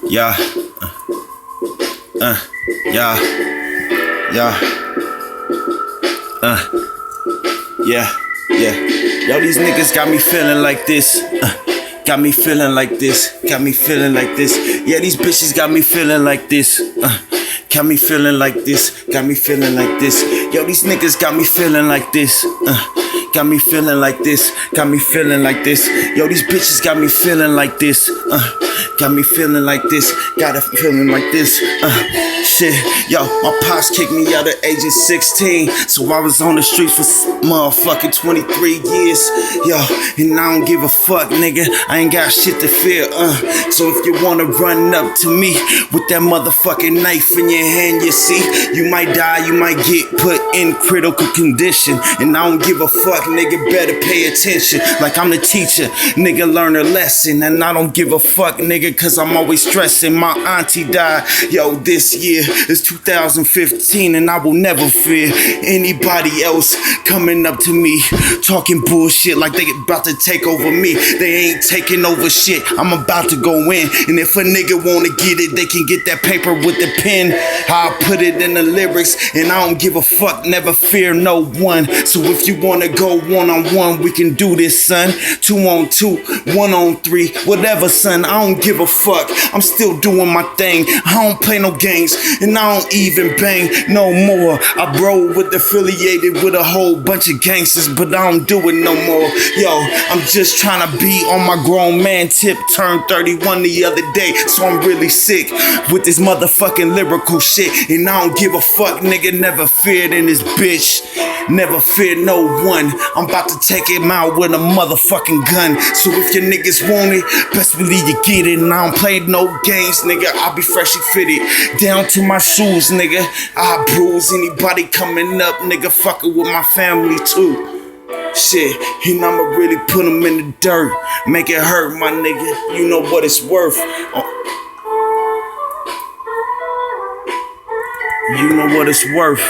Yeah. Yeah. Yeah. Yeah. Yeah. Yo, these niggas got me feeling like this. Got me feeling like this. Got me feeling like this. Yeah, these bitches got me feeling like this. Got me feeling like this. Got me feeling like this. Yo, these niggas got me feeling like this. Got me feeling like this. Got me feeling like this. Yo, these bitches got me feeling like this. Got me feeling like this. Got a feeling like this. Shit. Yo, my pops kicked me out at age of 16. So I was on the streets for motherfucking 23 years. Yo, and I don't give a fuck, nigga. I ain't got shit to fear. So if you wanna run up to me with that motherfucking knife in your hand, you see, you might die, you might get put in critical condition. And I don't give a fuck, nigga, better pay attention. Like I'm the teacher, nigga, learn a lesson. And I don't give a fuck, nigga, cause I'm always stressing. My auntie died, yo, this year is 2015. And I will never fear anybody else coming up to me talking bullshit like they about to take over me. They ain't taking over shit, I'm about to go in. And if a nigga wanna get it, they can get that paper with the pen. I'll put it in the lyrics, and I don't give a fuck, never fear no one. So if you wanna go one-on-one, we can do this, son. 2-on-2, 1-on-3, whatever, son, I don't give a fuck. I'm still doing my thing, I don't play no games, and I don't even bang no more. I roll with affiliated with a whole bunch of gangsters, but I don't do it no more. Yo, I'm just trying to be on my grown man tip. Turned 31 the other day, so I'm really sick with this motherfucking lyrical shit. And I don't give a fuck, nigga, never feared in this bitch. Never fear no one. I'm about to take him out with a motherfucking gun. So if your niggas want it, best believe you get it. And I don't play no games, nigga. I'll be freshly fitted down to my shoes, nigga. I bruise anybody coming up, nigga. Fucking with my family too. Shit, and I'ma really put them in the dirt. Make it hurt, my nigga. You know what it's worth. You know what it's worth.